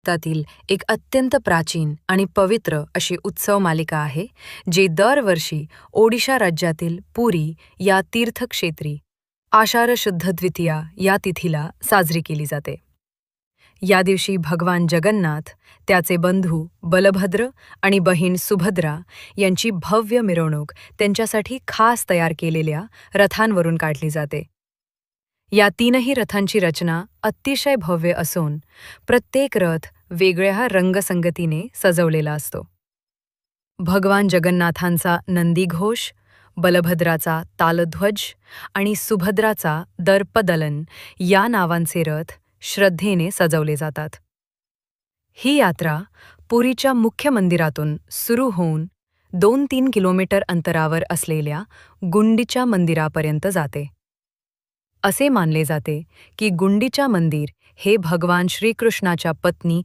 भारतातील एक अत्यंत प्राचीन आणि पवित्र अशी उत्सव मालिका आहे, जी दरवर्षी ओडिशा राज्यातील पुरी या तीर्थक्षेत्री आषाढ शुद्ध द्वितीया या तिथीला साजरी केली जाते. या दिवशी भगवान जगन्नाथ, त्याचे बंधू बलभद्र आणि बहीण सुभद्रा यांची भव्य मिरवणूक त्यांच्यासाठी खास तयार केलेल्या रथांवरून काढली जाते. या तीनही रथांची रचना अतिशय भव्य असून प्रत्येक रथ वेगळ्या रंगसंगतीने सजवलेला असतो. भगवान जगन्नाथांचा नंदीघोष, बलभद्राचा तालध्वज आणि सुभद्राचा दर्पदलन या नावांचे रथ श्रद्धेने सजवले जातात. ही यात्रा पुरीच्या मुख्य मंदिरातून सुरू होऊन 2-3 किलोमीटर अंतरावर असलेल्या गुंडीच्या मंदिरापर्यंत जाते. असे मानले जाते की गुंडीचा मंदिर हे भगवान श्रीकृष्णाच्या पत्नी